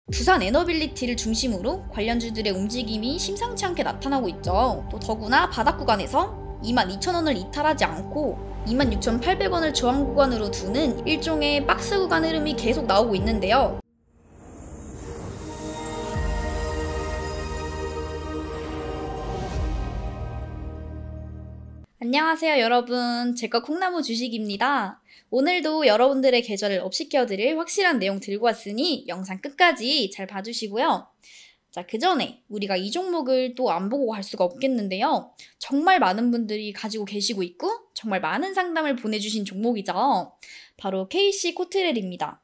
두산 에너빌리티를 중심으로 관련주들의 움직임이 심상치 않게 나타나고 있죠. 또 더구나 바닥 구간에서 22,000원을 이탈하지 않고 26,800원을 저항 구간으로 두는 일종의 박스 구간 흐름이 계속 나오고 있는데요. 안녕하세요 여러분, 제거 콩나무 주식입니다. 오늘도 여러분들의 계좌를 업시켜드릴 확실한 내용 들고 왔으니 영상 끝까지 잘 봐주시고요. 자, 그 전에 우리가 이 종목을 또 안 보고 갈 수가 없겠는데요. 정말 많은 분들이 가지고 계시고 있고 정말 많은 상담을 보내주신 종목이죠. 바로 KC코트렐입니다.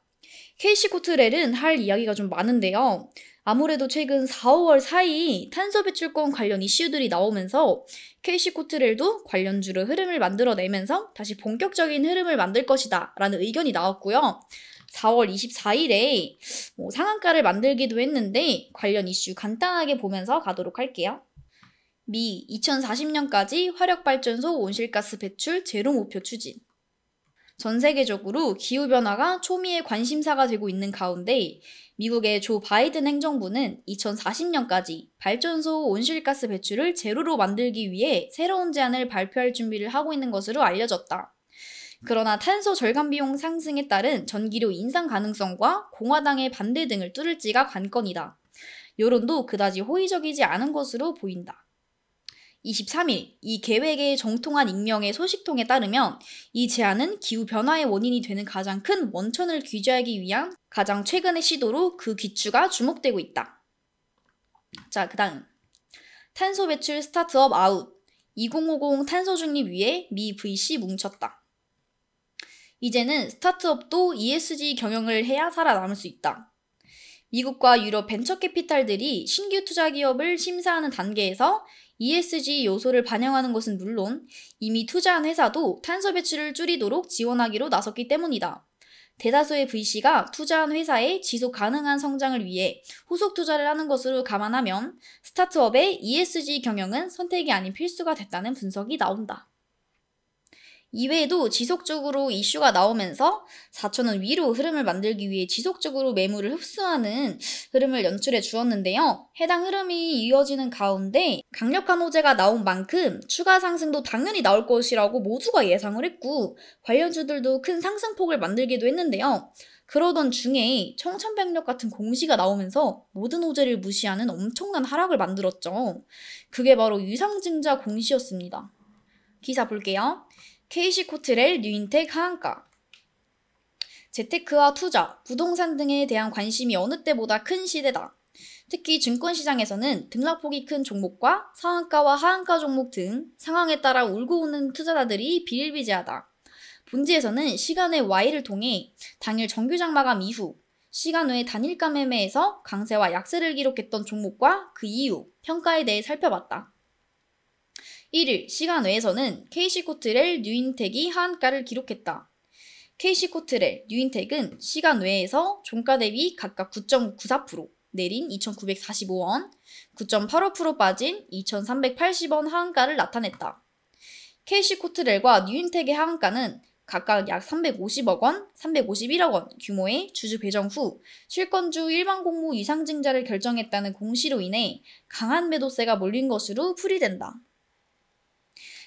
KC코트렐은 할 이야기가 좀 많은데요. 아무래도 최근 4, 5월 사이 탄소 배출권 관련 이슈들이 나오면서 KC코트렐도 관련주로 흐름을 만들어내면서 다시 본격적인 흐름을 만들 것이다 라는 의견이 나왔고요. 4월 24일에 상한가를 만들기도 했는데 관련 이슈 간단하게 보면서 가도록 할게요. 미 2040년까지 화력발전소 온실가스 배출 제로 목표 추진. 전 세계적으로 기후변화가 초미의 관심사가 되고 있는 가운데 미국의 조 바이든 행정부는 2040년까지 발전소 온실가스 배출을 제로로 만들기 위해 새로운 제안을 발표할 준비를 하고 있는 것으로 알려졌다. 그러나 탄소 절감 비용 상승에 따른 전기료 인상 가능성과 공화당의 반대 등을 뚫을지가 관건이다. 여론도 그다지 호의적이지 않은 것으로 보인다. 23일 이 계획의 정통한 익명의 소식통에 따르면 이 제안은 기후변화의 원인이 되는 가장 큰 원천을 규제하기 위한 가장 최근의 시도로 그 귀추가 주목되고 있다. 자, 그 다음 탄소 배출 스타트업 아웃 2050 탄소 중립 위에 미 VC 뭉쳤다. 이제는 스타트업도 ESG 경영을 해야 살아남을 수 있다. 미국과 유럽 벤처캐피탈들이 신규 투자 기업을 심사하는 단계에서 ESG 요소를 반영하는 것은 물론 이미 투자한 회사도 탄소 배출을 줄이도록 지원하기로 나섰기 때문이다. 대다수의 VC가 투자한 회사의 지속 가능한 성장을 위해 후속 투자를 하는 것으로 감안하면 스타트업의 ESG 경영은 선택이 아닌 필수가 됐다는 분석이 나온다. 이외에도 지속적으로 이슈가 나오면서 4,000원 위로 흐름을 만들기 위해 지속적으로 매물을 흡수하는 흐름을 연출해 주었는데요. 해당 흐름이 이어지는 가운데 강력한 호재가 나온 만큼 추가 상승도 당연히 나올 것이라고 모두가 예상을 했고 관련주들도 큰 상승폭을 만들기도 했는데요. 그러던 중에 청천벽력 같은 공시가 나오면서 모든 호재를 무시하는 엄청난 하락을 만들었죠. 그게 바로 유상증자 공시였습니다. 기사 볼게요. KC코트렐 뉴인텍 하한가. 재테크와 투자, 부동산 등에 대한 관심이 어느 때보다 큰 시대다. 특히 증권시장에서는 등락폭이 큰 종목과 상한가와 하한가 종목 등 상황에 따라 울고 오는 투자자들이 비일비재하다. 본지에서는 시간의 Y를 통해 당일 정규장 마감 이후 시간 외 단일가 매매에서 강세와 약세를 기록했던 종목과 그 이유, 평가에 대해 살펴봤다. 1일 시간 외에서는 KC코트렐 뉴인텍이 하한가를 기록했다. KC코트렐 뉴인텍은 시간 외에서 종가 대비 각각 9.94% 내린 2,945원, 9.85% 빠진 2,380원 하한가를 나타냈다. KC코트렐과 뉴인텍의 하한가는 각각 약 350억 원, 351억 원 규모의 주주 배정 후 실권주 일반 공모 유상증자를 결정했다는 공시로 인해 강한 매도세가 몰린 것으로 풀이된다.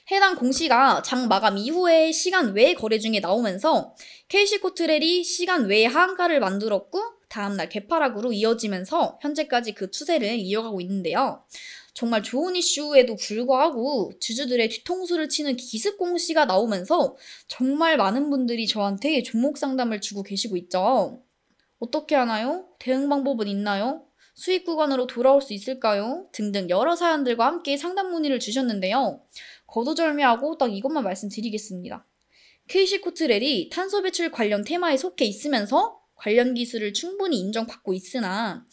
해당 공시가 장 마감 이후에 시간 외 거래 중에 나오면서 KC코트렐이 시간 외에 하한가를 만들었고 다음날 개파락으로 이어지면서 현재까지 그 추세를 이어가고 있는데요. 정말 좋은 이슈에도 불구하고 주주들의 뒤통수를 치는 기습 공시가 나오면서 정말 많은 분들이 저한테 종목 상담을 주고 계시고 있죠. 어떻게 하나요? 대응 방법은 있나요? 수익 구간으로 돌아올 수 있을까요? 등등 여러 사연들과 함께 상담 문의를 주셨는데요. 거두절미하고 딱 이것만 말씀드리겠습니다. KC코트렐이 탄소 배출 관련 테마에 속해 있으면서 관련 기술을 충분히 인정받고 있으나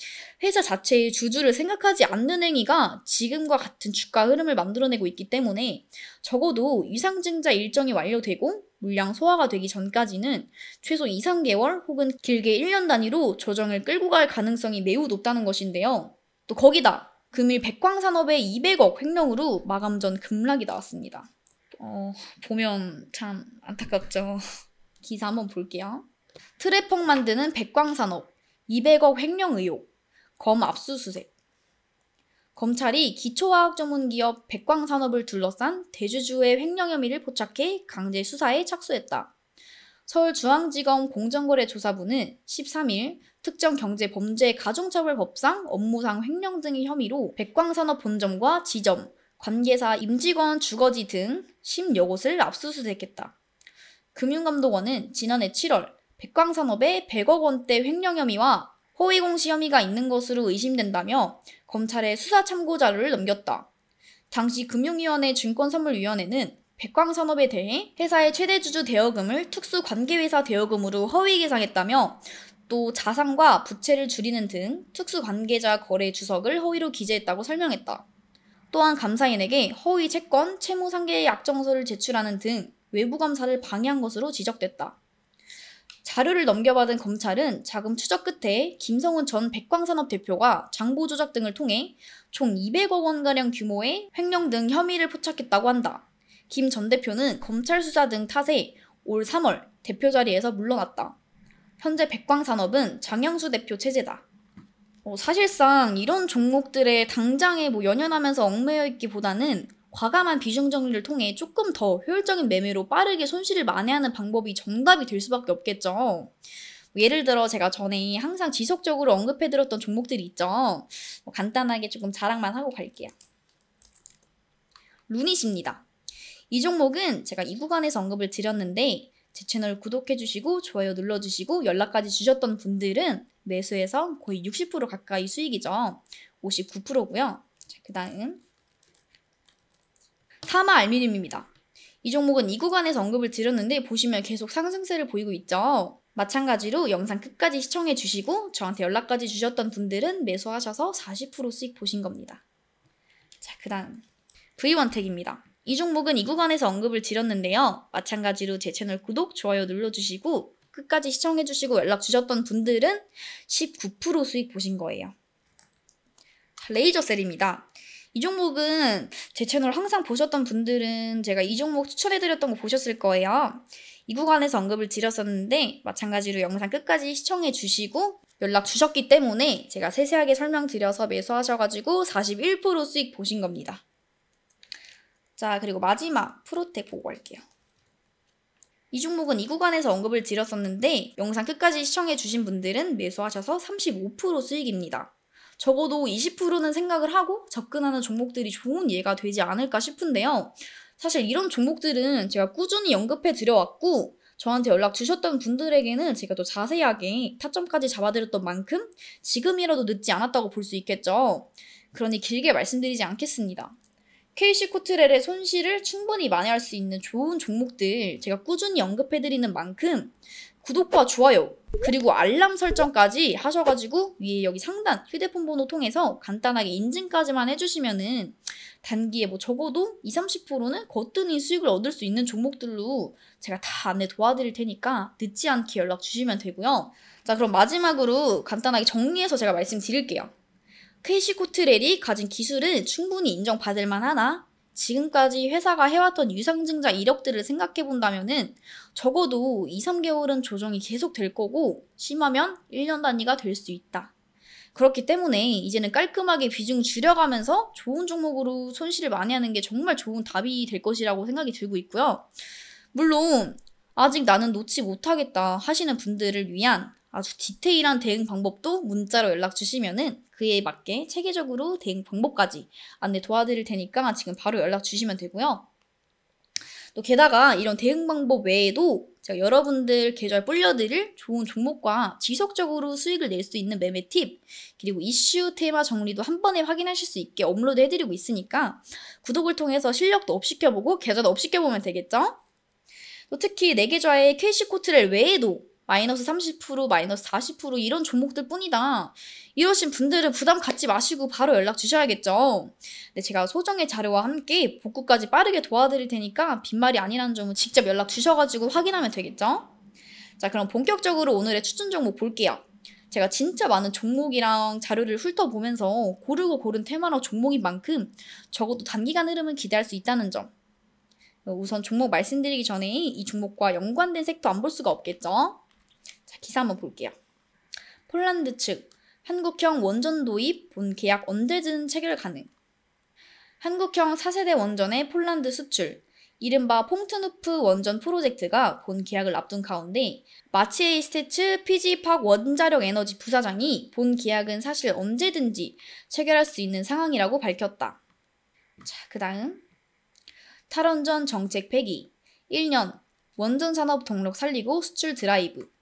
회사 자체의 주주를 생각하지 않는 행위가 지금과 같은 주가 흐름을 만들어내고 있기 때문에 적어도 유상증자 일정이 완료되고 물량 소화가 되기 전까지는 최소 2, 3개월 혹은 길게 1년 단위로 조정을 끌고 갈 가능성이 매우 높다는 것인데요. 또 거기다 금일 백광산업의 200억 횡령으로 마감 전 급락이 나왔습니다. 보면 참 안타깝죠. 기사 한번 볼게요. 트래펑 만드는 백광산업 200억 횡령 의혹. 검 압수수색. 검찰이 기초화학전문기업 백광산업을 둘러싼 대주주의 횡령 혐의를 포착해 강제 수사에 착수했다. 서울중앙지검 공정거래조사부는 13일 특정경제범죄가중처벌법상 업무상 횡령 등의 혐의로 백광산업 본점과 지점, 관계사 임직원 주거지 등 10여 곳을 압수수색했다. 금융감독원은 지난해 7월 백광산업의 100억 원대 횡령 혐의와 허위공시 혐의가 있는 것으로 의심된다며 검찰에 수사 참고 자료를 넘겼다. 당시 금융위원회 증권선물위원회는 백광산업에 대해 회사의 최대 주주 대여금을 특수관계회사 대여금으로 허위 계상했다며 또 자산과 부채를 줄이는 등 특수관계자 거래 주석을 허위로 기재했다고 설명했다. 또한 감사인에게 허위 채권, 채무상계 약정서를 제출하는 등 외부 감사를 방해한 것으로 지적됐다. 자료를 넘겨받은 검찰은 자금 추적 끝에 김성훈 전 백광산업 대표가 장부 조작 등을 통해 총 200억 원가량 규모의 횡령 등 혐의를 포착했다고 한다. 김 전 대표는 검찰 수사 등 탓에 올 3월 대표 자리에서 물러났다. 현재 백광산업은 장영수 대표 체제다. 사실상 이런 종목들에 당장에 연연하면서 얽매여 있기보다는 과감한 비중 정리를 통해 조금 더 효율적인 매매로 빠르게 손실을 만회하는 방법이 정답이 될 수밖에 없겠죠. 예를 들어 제가 전에 항상 지속적으로 언급해드렸던 종목들이 있죠. 간단하게 조금 자랑만 하고 갈게요. 루닛입니다. 이 종목은 제가 이 구간에서 언급을 드렸는데 제 채널 구독해주시고 좋아요 눌러주시고 연락까지 주셨던 분들은 매수해서 거의 60% 가까이 수익이죠. 59%고요. 그 다음 사마 알루미늄입니다. 이 종목은 이 구간에서 언급을 드렸는데 보시면 계속 상승세를 보이고 있죠. 마찬가지로 영상 끝까지 시청해 주시고 저한테 연락까지 주셨던 분들은 매수하셔서 40% 수익 보신 겁니다. 자, 그 다음 V1텍입니다. 이 종목은 이 구간에서 언급을 드렸는데요. 마찬가지로 제 채널 구독, 좋아요 눌러주시고 끝까지 시청해주시고 연락 주셨던 분들은 19% 수익 보신 거예요. 레이저셀입니다. 이 종목은 제 채널 항상 보셨던 분들은 제가 이 종목 추천해드렸던 거 보셨을 거예요. 이 구간에서 언급을 드렸었는데 마찬가지로 영상 끝까지 시청해주시고 연락 주셨기 때문에 제가 세세하게 설명드려서 매수하셔가지고 41% 수익 보신 겁니다. 자, 그리고 마지막 프로텍 보고 갈게요. 이 종목은 이 구간에서 언급을 드렸었는데 영상 끝까지 시청해주신 분들은 매수하셔서 35% 수익입니다. 적어도 20%는 생각을 하고 접근하는 종목들이 좋은 예가 되지 않을까 싶은데요. 사실 이런 종목들은 제가 꾸준히 언급해 드려왔고 저한테 연락 주셨던 분들에게는 제가 또 자세하게 타점까지 잡아드렸던 만큼 지금이라도 늦지 않았다고 볼 수 있겠죠. 그러니 길게 말씀드리지 않겠습니다. KC코트렐의 손실을 충분히 만회할 수 있는 좋은 종목들 제가 꾸준히 언급해드리는 만큼 구독과 좋아요 그리고 알람 설정까지 하셔가지고 위에 여기 상단 휴대폰 번호 통해서 간단하게 인증까지만 해주시면은 단기에 적어도 20-30%는 거뜬히 수익을 얻을 수 있는 종목들로 제가 다 안내 도와드릴 테니까 늦지 않게 연락 주시면 되고요. 자, 그럼 마지막으로 간단하게 정리해서 제가 말씀드릴게요. KC코트렐이 가진 기술은 충분히 인정받을 만하나 지금까지 회사가 해왔던 유상증자 이력들을 생각해본다면은 적어도 2-3개월은 조정이 계속 될 거고 심하면 1년 단위가 될 수 있다. 그렇기 때문에 이제는 깔끔하게 비중 줄여가면서 좋은 종목으로 손실을 만회하는 게 정말 좋은 답이 될 것이라고 생각이 들고 있고요. 물론 아직 나는 놓지 못하겠다 하시는 분들을 위한 아주 디테일한 대응 방법도 문자로 연락 주시면은 그에 맞게 체계적으로 대응 방법까지 안내 도와드릴 테니까 지금 바로 연락 주시면 되고요. 또 게다가 이런 대응 방법 외에도 제가 여러분들 계좌에 불려드릴 좋은 종목과 지속적으로 수익을 낼 수 있는 매매 팁 그리고 이슈 테마 정리도 한 번에 확인하실 수 있게 업로드 해드리고 있으니까 구독을 통해서 실력도 업시켜보고 계좌도 업시켜보면 되겠죠? 또 특히 내 계좌에 KC코트렐 외에도 마이너스 30%, 마이너스 40% 이런 종목들 뿐이다. 이러신 분들은 부담 갖지 마시고 바로 연락 주셔야겠죠. 네, 제가 소정의 자료와 함께 복구까지 빠르게 도와드릴 테니까 빈말이 아니라는 점은 직접 연락 주셔가지고 확인하면 되겠죠. 자, 그럼 본격적으로 오늘의 추천 종목 볼게요. 제가 진짜 많은 종목이랑 자료를 훑어보면서 고르고 고른 테마랑 종목인 만큼 적어도 단기간 흐름은 기대할 수 있다는 점. 우선 종목 말씀드리기 전에 이 종목과 연관된 섹터 안 볼 수가 없겠죠. 자, 기사 한번 볼게요. 폴란드 측 한국형 원전 도입 본 계약 언제든 체결 가능. 한국형 4세대 원전의 폴란드 수출, 이른바 퐁트누프 원전 프로젝트가 본 계약을 앞둔 가운데 마치에이 스테츠 피지팍 원자력 에너지 부사장이 본 계약은 사실 언제든지 체결할 수 있는 상황이라고 밝혔다. 자, 그 다음 탈원전 정책 폐기 1년 원전 산업 동력 살리고 수출 드라이브.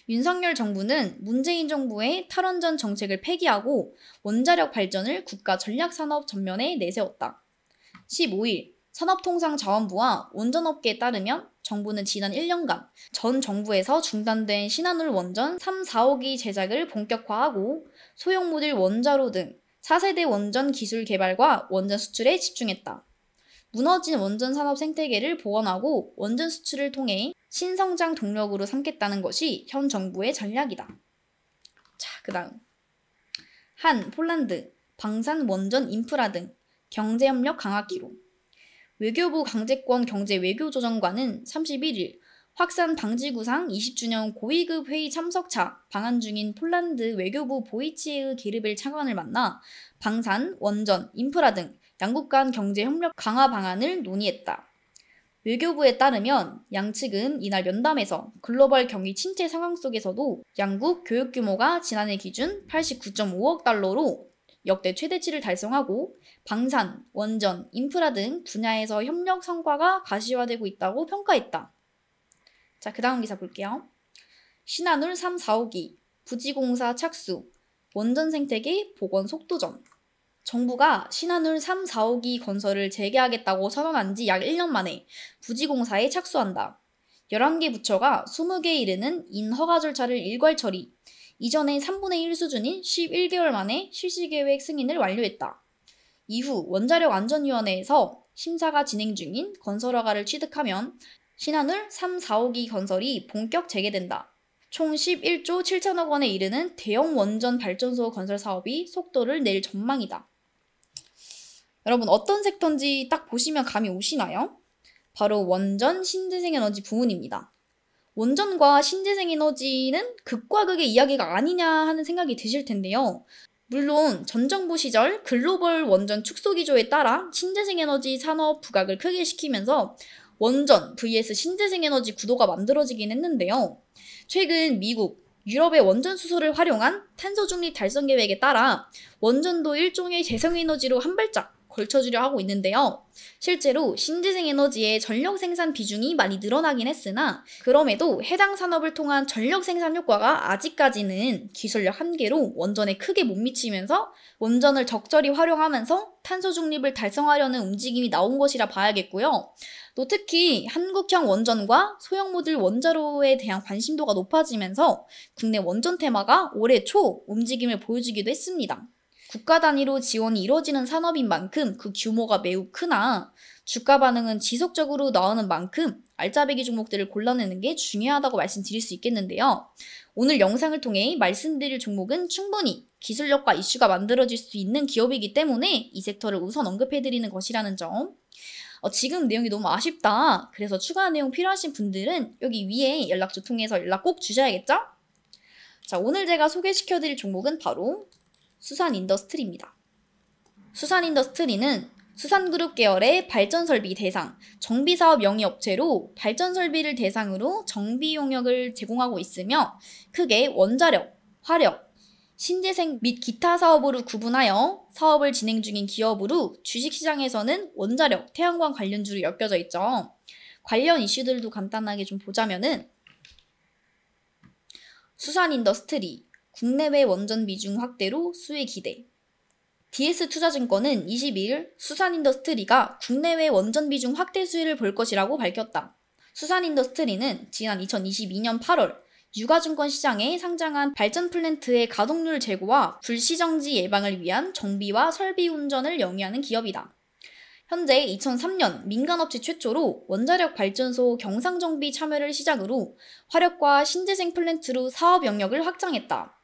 윤석열 정부는 문재인 정부의 탈원전 정책을 폐기하고 원자력 발전을 국가 전략산업 전면에 내세웠다. 15일 산업통상자원부와 원전업계에 따르면 정부는 지난 1년간 전 정부에서 중단된 신한울 원전 3, 4호기 제작을 본격화하고 소형 모듈 원자로 등 4세대 원전 기술 개발과 원전 수출에 집중했다. 무너진 원전 산업 생태계를 보완하고 원전 수출을 통해 신성장 동력으로 삼겠다는 것이 현 정부의 전략이다. 자, 그 다음 한 폴란드, 방산 원전 인프라 등 경제협력 강화기로. 외교부 강제권 경제 외교조정관은 31일 확산 방지 구상 20주년 고위급 회의 참석차 방한 중인 폴란드 외교부 보이치에흐 게르벨 차관을 만나 방산, 원전, 인프라 등 양국 간 경제협력 강화 방안을 논의했다. 외교부에 따르면 양측은 이날 면담에서 글로벌 경기 침체 상황 속에서도 양국 교육 규모가 지난해 기준 89.5억 달러로 역대 최대치를 달성하고 방산, 원전, 인프라 등 분야에서 협력 성과가 가시화되고 있다고 평가했다. 자, 그 다음 기사 볼게요. 신한울 3, 4호기, 부지공사 착수, 원전 생태계 복원 속도전. 정부가 신한울 3, 4호기 건설을 재개하겠다고 선언한 지 약 1년 만에 부지공사에 착수한다. 11개 부처가 20개에 이르는 인허가 절차를 일괄 처리, 이전의 3분의 1 수준인 11개월 만에 실시계획 승인을 완료했다. 이후 원자력안전위원회에서 심사가 진행 중인 건설허가를 취득하면 신한울 3, 4호기 건설이 본격 재개된다. 총 11조 7천억 원에 이르는 대형 원전 발전소 건설 사업이 속도를 낼 전망이다. 여러분 어떤 섹터인지 딱 보시면 감이 오시나요? 바로 원전, 신재생에너지 부문입니다. 원전과 신재생에너지는 극과 극의 이야기가 아니냐 하는 생각이 드실 텐데요. 물론 전 정부 시절 글로벌 원전 축소 기조에 따라 신재생에너지 산업 부각을 크게 시키면서 원전 vs 신재생에너지 구도가 만들어지긴 했는데요. 최근 미국, 유럽의 원전 수소를 활용한 탄소 중립 달성 계획에 따라 원전도 일종의 재생에너지로 한 발짝 걸쳐주려 하고 있는데요. 실제로 신재생에너지의 전력 생산 비중이 많이 늘어나긴 했으나 그럼에도 해당 산업을 통한 전력 생산 효과가 아직까지는 기술력 한계로 원전에 크게 못 미치면서 원전을 적절히 활용하면서 탄소 중립을 달성하려는 움직임이 나온 것이라 봐야겠고요. 또 특히 한국형 원전과 소형 모듈 원자로에 대한 관심도가 높아지면서 국내 원전 테마가 올해 초 움직임을 보여주기도 했습니다. 국가 단위로 지원이 이루어지는 산업인 만큼 그 규모가 매우 크나 주가 반응은 지속적으로 나오는 만큼 알짜배기 종목들을 골라내는 게 중요하다고 말씀드릴 수 있겠는데요. 오늘 영상을 통해 말씀드릴 종목은 충분히 기술력과 이슈가 만들어질 수 있는 기업이기 때문에 이 섹터를 우선 언급해드리는 것이라는 점. 지금 내용이 너무 아쉽다. 그래서 추가 내용 필요하신 분들은 여기 위에 연락처 통해서 연락 꼭 주셔야겠죠? 자, 오늘 제가 소개시켜드릴 종목은 바로 수산인더스트리입니다. 수산인더스트리는 수산그룹 계열의 발전설비 대상, 정비사업 영위업체로 발전설비를 대상으로 정비 용역을 제공하고 있으며 크게 원자력, 화력, 신재생 및 기타 사업으로 구분하여 사업을 진행 중인 기업으로 주식시장에서는 원자력, 태양광 관련주로 엮여져 있죠. 관련 이슈들도 간단하게 좀 보자면은 수산인더스트리, 국내외 원전 비중 확대로 수혜 기대. DS투자증권은 22일 수산인더스트리가 국내외 원전 비중 확대 수혜를 볼 것이라고 밝혔다. 수산인더스트리는 지난 2022년 8월 유가증권 시장에 상장한 발전 플랜트의 가동률 제고와 불시정지 예방을 위한 정비와 설비 운전을 영위하는 기업이다. 현재 2003년 민간업체 최초로 원자력 발전소 경상정비 참여를 시작으로 화력과 신재생 플랜트로 사업 영역을 확장했다.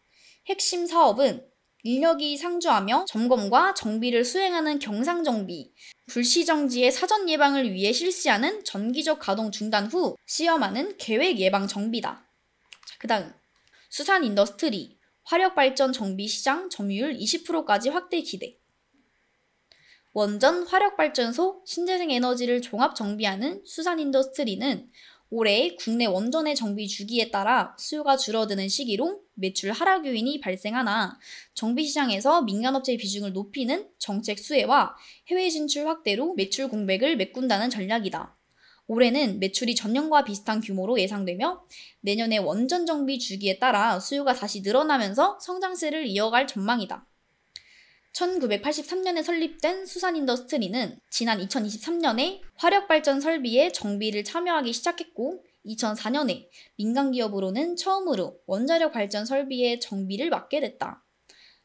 핵심 사업은 인력이 상주하며 점검과 정비를 수행하는 경상정비, 불시정지의 사전 예방을 위해 실시하는 전기적 가동 중단 후 시험하는 계획 예방 정비다. 자, 그 다음 수산인더스트리, 화력발전 정비시장 점유율 20%까지 확대 기대. 원전 화력발전소 신재생 에너지를 종합 정비하는 수산인더스트리는 올해 국내 원전의 정비 주기에 따라 수요가 줄어드는 시기로 매출 하락 요인이 발생하나 정비시장에서 민간업체 비중을 높이는 정책 수혜와 해외 진출 확대로 매출 공백을 메꾼다는 전략이다. 올해는 매출이 전년과 비슷한 규모로 예상되며 내년에 원전 정비 주기에 따라 수요가 다시 늘어나면서 성장세를 이어갈 전망이다. 1983년에 설립된 수산인더스트리는 지난 2023년에 화력발전 설비의 정비를 참여하기 시작했고 2004년에 민간기업으로는 처음으로 원자력 발전 설비의 정비를 맡게 됐다.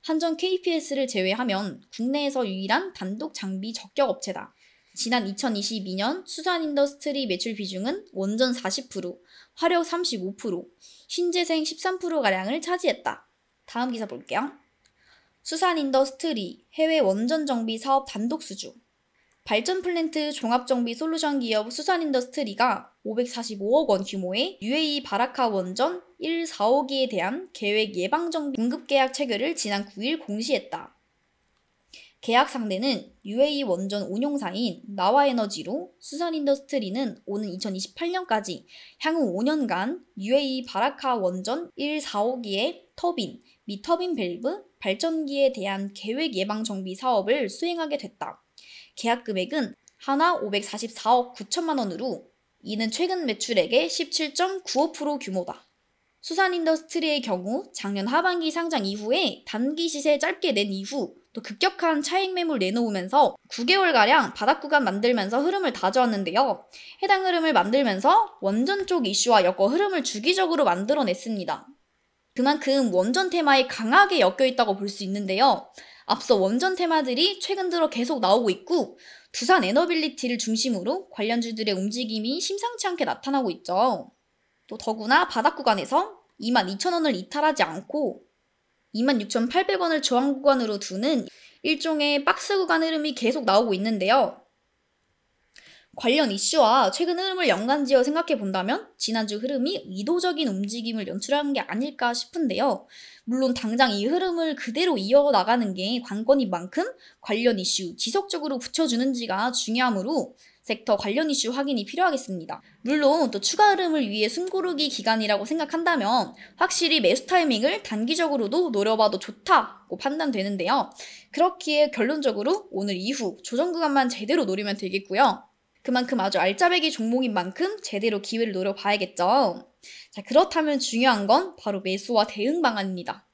한전 KPS를 제외하면 국내에서 유일한 단독 장비 적격 업체다. 지난 2022년 수산인더스트리 매출 비중은 원전 40%, 화력 35%, 신재생 13%가량을 차지했다. 다음 기사 볼게요. 수산인더스트리 해외 원전 정비 사업 단독 수주. 발전 플랜트 종합정비 솔루션 기업 수산인더스트리가 545억 원 규모의 UAE 바라카 원전 1, 4호기에 대한 계획 예방정비 공급계약 체결을 지난 9일 공시했다. 계약 상대는 UAE 원전 운용사인 나와에너지로 수산인더스트리는 오는 2028년까지 향후 5년간 UAE 바라카 원전 1, 4호기의 터빈 및 터빈 밸브 발전기에 대한 계획 예방 정비 사업을 수행하게 됐다. 계약 금액은 하나 544억 9천만 원으로 이는 최근 매출액의 17.95% 규모다. 수산인더스트리의 경우 작년 하반기 상장 이후에 단기 시세 짧게 낸 이후 또 급격한 차익 매물 내놓으면서 9개월가량 바닥 구간 만들면서 흐름을 다져왔는데요. 해당 흐름을 만들면서 원전 쪽 이슈와 엮어 흐름을 주기적으로 만들어냈습니다. 그만큼 원전 테마에 강하게 엮여있다고 볼 수 있는데요. 앞서 원전 테마들이 최근 들어 계속 나오고 있고 두산 에너빌리티를 중심으로 관련주들의 움직임이 심상치 않게 나타나고 있죠. 또 더구나 바닥 구간에서 22,000원을 이탈하지 않고 26,800원을 저항 구간으로 두는 일종의 박스 구간 흐름이 계속 나오고 있는데요. 관련 이슈와 최근 흐름을 연관지어 생각해 본다면 지난주 흐름이 의도적인 움직임을 연출한 게 아닐까 싶은데요. 물론 당장 이 흐름을 그대로 이어나가는 게 관건인 만큼 관련 이슈 지속적으로 붙여주는지가 중요하므로 섹터 관련 이슈 확인이 필요하겠습니다. 물론 또 추가 흐름을 위해 숨고르기 기간이라고 생각한다면 확실히 매수 타이밍을 단기적으로도 노려봐도 좋다고 판단되는데요. 그렇기에 결론적으로 오늘 이후 조정 구간만 제대로 노리면 되겠고요. 그만큼 아주 알짜배기 종목인 만큼 제대로 기회를 노려봐야겠죠. 자, 그렇다면 중요한 건 바로 매수와 대응 방안입니다.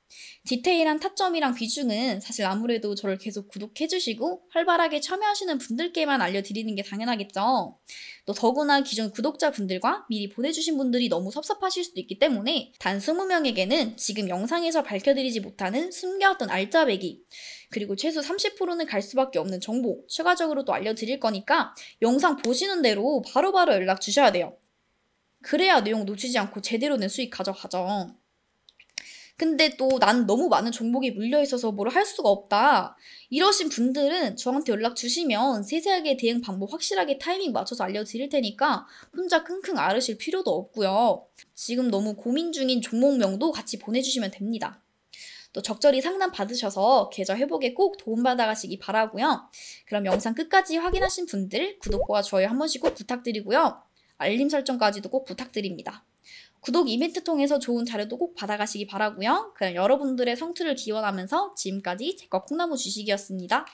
디테일한 타점이랑 비중은 사실 아무래도 저를 계속 구독해주시고 활발하게 참여하시는 분들께만 알려드리는 게 당연하겠죠. 또 더구나 기존 구독자분들과 미리 보내주신 분들이 너무 섭섭하실 수도 있기 때문에 단 20명에게는 지금 영상에서 밝혀드리지 못하는 숨겨왔던 알짜배기 그리고 최소 30%는 갈 수밖에 없는 정보 추가적으로 또 알려드릴 거니까 영상 보시는 대로 바로바로 연락 주셔야 돼요. 그래야 내용 놓치지 않고 제대로 된 수익 가져가죠. 근데 또 난 너무 많은 종목이 물려있어서 뭘 할 수가 없다. 이러신 분들은 저한테 연락 주시면 세세하게 대응 방법 확실하게 타이밍 맞춰서 알려드릴 테니까 혼자 끙끙 앓으실 필요도 없고요. 지금 너무 고민 중인 종목명도 같이 보내주시면 됩니다. 또 적절히 상담 받으셔서 계좌 회복에 꼭 도움받아 가시기 바라고요. 그럼 영상 끝까지 확인하신 분들 구독과 좋아요 한 번씩 꼭 부탁드리고요. 알림 설정까지도 꼭 부탁드립니다. 구독 이벤트 통해서 좋은 자료도 꼭 받아가시기 바라고요. 그럼 여러분들의 성투를 기원하면서 지금까지 제과 콩나무 주식이었습니다.